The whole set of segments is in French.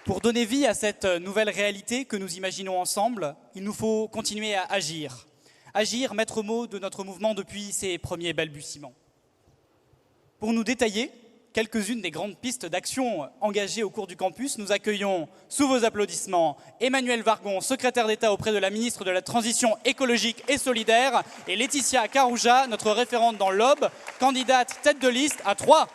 Pour donner vie à cette nouvelle réalité que nous imaginons ensemble, il nous faut continuer à agir. Agir, maître mot de notre mouvement depuis ses premiers balbutiements. Pour nous détailler quelques-unes des grandes pistes d'action engagées au cours du campus, nous accueillons, sous vos applaudissements, Emmanuel Vargon, secrétaire d'État auprès de la ministre de la Transition écologique et solidaire, et Laetitia Carouja, notre référente dans l'Aube, candidate tête de liste à 3.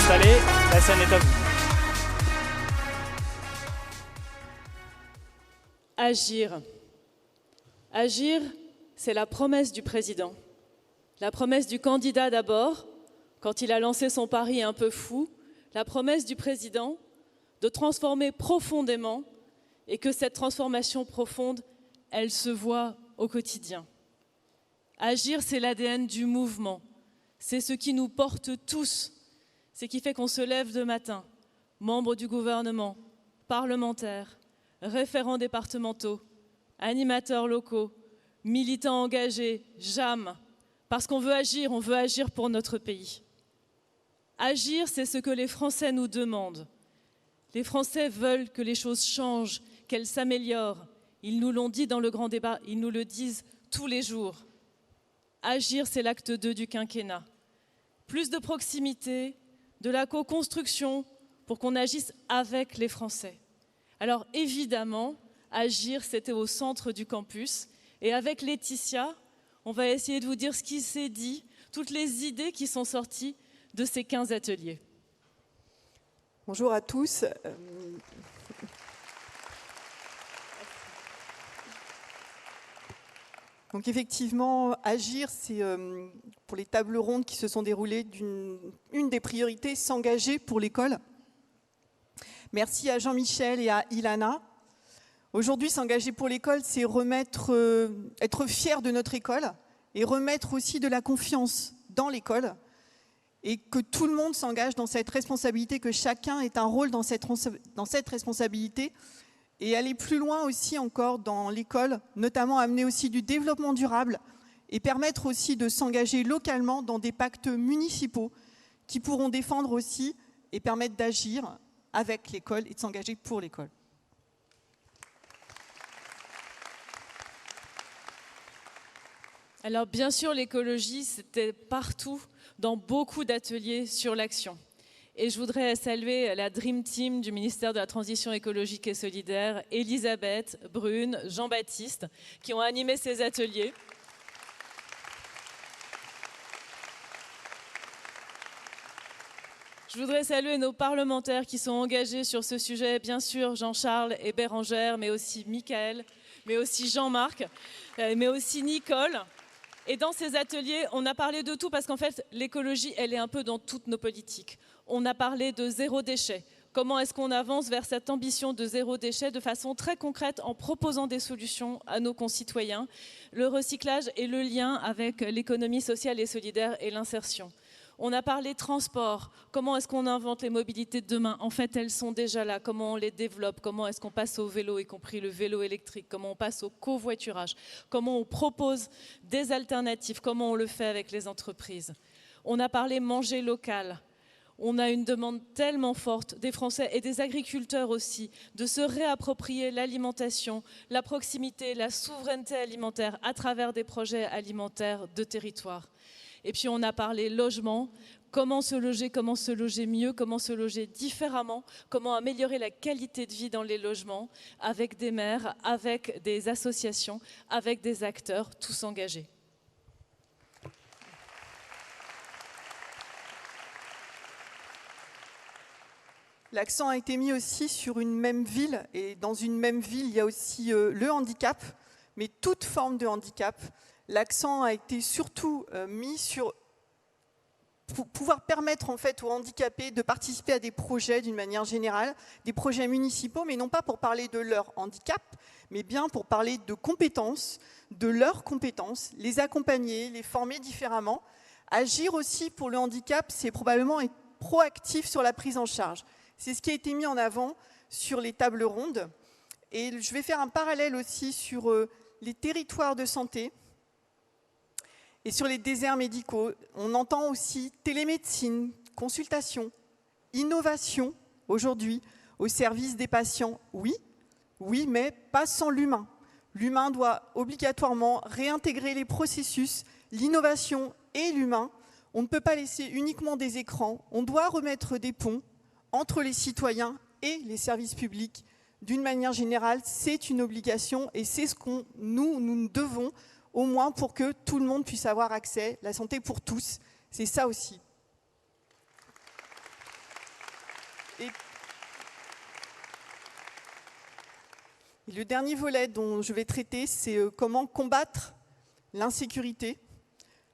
Allez, la scène est à vous. Agir. Agir, c'est la promesse du président. La promesse du candidat d'abord, quand il a lancé son pari un peu fou. La promesse du président de transformer profondément et que cette transformation profonde, elle se voit au quotidien. Agir, c'est l'ADN du mouvement. C'est ce qui nous porte tous. C'est qui fait qu'on se lève de matin, membres du gouvernement, parlementaires, référents départementaux, animateurs locaux, militants engagés, JAM, parce qu'on veut agir pour notre pays. Agir, c'est ce que les Français nous demandent. Les Français veulent que les choses changent, qu'elles s'améliorent. Ils nous l'ont dit dans le grand débat, ils nous le disent tous les jours. Agir, c'est l'acte 2 du quinquennat. Plus de proximité, de la co-construction pour qu'on agisse avec les Français. Alors évidemment, agir, c'était au centre du campus. Et avec Laetitia, on va essayer de vous dire ce qui s'est dit, toutes les idées qui sont sorties de ces 15 ateliers. Bonjour à tous. Donc effectivement, agir, c'est pour les tables rondes qui se sont déroulées une des priorités, s'engager pour l'école. Merci à Jean-Michel et à Ilana. Aujourd'hui, s'engager pour l'école, c'est être fier de notre école et remettre aussi de la confiance dans l'école et que tout le monde s'engage dans cette responsabilité, que chacun ait un rôle dans cette responsabilité. Et aller plus loin aussi encore dans l'école, notamment amener aussi du développement durable et permettre aussi de s'engager localement dans des pactes municipaux qui pourront défendre aussi et permettre d'agir avec l'école et de s'engager pour l'école. Alors bien sûr, l'écologie, c'était partout, dans beaucoup d'ateliers sur l'action. Et je voudrais saluer la Dream Team du ministère de la Transition écologique et solidaire, Elisabeth, Brune, Jean-Baptiste, qui ont animé ces ateliers. Je voudrais saluer nos parlementaires qui sont engagés sur ce sujet, bien sûr Jean-Charles et Bérangère, mais aussi Mickaël, mais aussi Jean-Marc, mais aussi Nicole. Et dans ces ateliers, on a parlé de tout parce qu'en fait, l'écologie, elle est un peu dans toutes nos politiques. On a parlé de zéro déchet. Comment est-ce qu'on avance vers cette ambition de zéro déchet de façon très concrète en proposant des solutions à nos concitoyens. Le recyclage et le lien avec l'économie sociale et solidaire et l'insertion. On a parlé transport. Comment est-ce qu'on invente les mobilités de demain? En fait, elles sont déjà là. Comment on les développe? Comment est-ce qu'on passe au vélo, y compris le vélo électrique? Comment on passe au covoiturage? Comment on propose des alternatives? Comment on le fait avec les entreprises? On a parlé manger local. On a une demande tellement forte des Français et des agriculteurs aussi de se réapproprier l'alimentation, la proximité, la souveraineté alimentaire à travers des projets alimentaires de territoire. Et puis on a parlé logement, comment se loger mieux, comment se loger différemment, comment améliorer la qualité de vie dans les logements avec des maires, avec des associations, avec des acteurs tous engagés. L'accent a été mis aussi sur une même ville, et dans une même ville, il y a aussi le handicap, mais toute forme de handicap. L'accent a été surtout mis sur pouvoir permettre en fait aux handicapés de participer à des projets d'une manière générale, des projets municipaux, mais non pas pour parler de leur handicap, mais bien pour parler de compétences, de leurs compétences, les accompagner, les former différemment. Agir aussi pour le handicap, c'est probablement être proactif sur la prise en charge. C'est ce qui a été mis en avant sur les tables rondes. Et je vais faire un parallèle aussi sur les territoires de santé et sur les déserts médicaux. On entend aussi télémédecine, consultation, innovation aujourd'hui au service des patients. Oui, mais pas sans l'humain. L'humain doit obligatoirement réintégrer les processus, l'innovation et l'humain. On ne peut pas laisser uniquement des écrans. On doit remettre des ponts entre les citoyens et les services publics. D'une manière générale, c'est une obligation et c'est ce que nous devons, au moins pour que tout le monde puisse avoir accès. La santé pour tous, c'est ça aussi. Et le dernier volet dont je vais traiter, c'est comment combattre l'insécurité.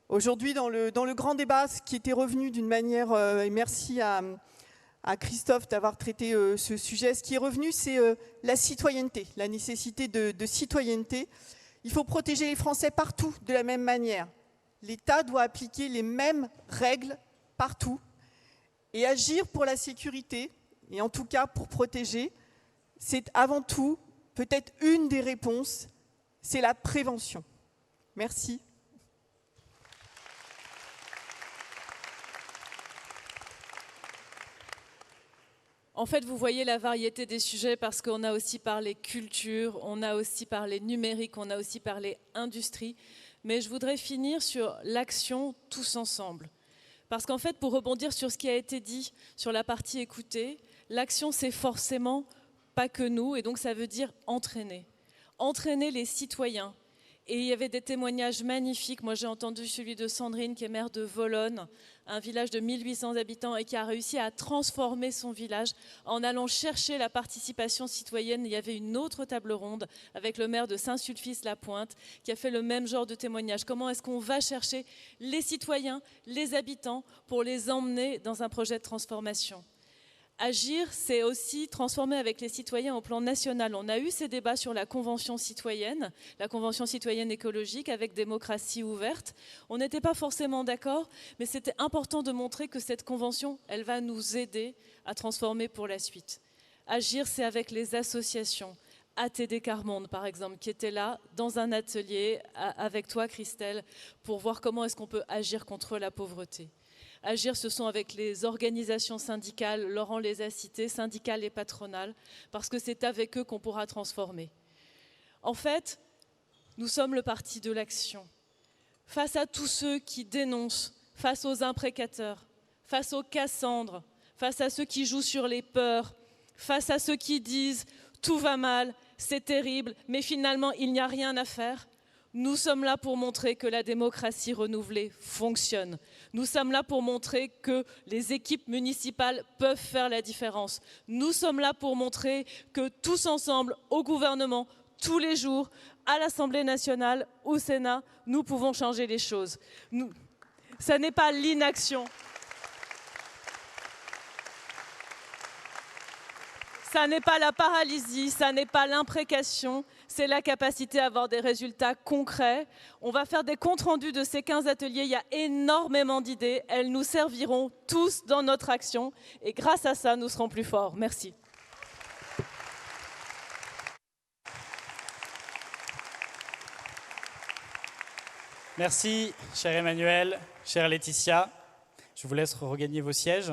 Aujourd'hui, dans le grand débat, ce qui était revenu d'une manière, et merci à Christophe d'avoir traité ce sujet, ce qui est revenu, c'est la citoyenneté, la nécessité de citoyenneté. Il faut protéger les Français partout de la même manière. L'État doit appliquer les mêmes règles partout et agir pour la sécurité, et en tout cas pour protéger, c'est avant tout peut-être une des réponses, c'est la prévention. Merci. En fait, vous voyez la variété des sujets parce qu'on a aussi parlé culture, on a aussi parlé numérique, on a aussi parlé industrie. Mais je voudrais finir sur l'action tous ensemble. Parce qu'en fait, pour rebondir sur ce qui a été dit sur la partie écoutée, l'action, c'est forcément pas que nous, et donc ça veut dire entraîner. Entraîner les citoyens. Et il y avait des témoignages magnifiques. Moi, j'ai entendu celui de Sandrine, qui est maire de Volonne, un village de 1800 habitants, et qui a réussi à transformer son village en allant chercher la participation citoyenne. Il y avait une autre table ronde avec le maire de Saint-Sulpice-la-Pointe, qui a fait le même genre de témoignage. Comment est-ce qu'on va chercher les citoyens, les habitants, pour les emmener dans un projet de transformation ? Agir, c'est aussi transformer avec les citoyens au plan national. On a eu ces débats sur la Convention citoyenne écologique avec démocratie ouverte. On n'était pas forcément d'accord, mais c'était important de montrer que cette convention, elle va nous aider à transformer pour la suite. Agir, c'est avec les associations. ATD Carmonde, par exemple, qui était là dans un atelier avec toi, Christelle, pour voir comment est-ce qu'on peut agir contre la pauvreté. Agir, ce sont avec les organisations syndicales, Laurent les a citées, syndicales et patronales, parce que c'est avec eux qu'on pourra transformer. En fait, nous sommes le parti de l'action. Face à tous ceux qui dénoncent, face aux imprécateurs, face aux Cassandres, face à ceux qui jouent sur les peurs, face à ceux qui disent « tout va mal, c'est terrible, mais finalement il n'y a rien à faire », nous sommes là pour montrer que la démocratie renouvelée fonctionne. Nous sommes là pour montrer que les équipes municipales peuvent faire la différence. Nous sommes là pour montrer que tous ensemble, au gouvernement, tous les jours, à l'Assemblée nationale, au Sénat, nous pouvons changer les choses. Ça n'est pas l'inaction. Ça n'est pas la paralysie, ça n'est pas l'imprécation, c'est la capacité à avoir des résultats concrets. On va faire des comptes rendus de ces 15 ateliers, il y a énormément d'idées, elles nous serviront tous dans notre action et grâce à ça, nous serons plus forts. Merci. Merci, cher Emmanuel, chère Laetitia. Je vous laisse regagner vos sièges.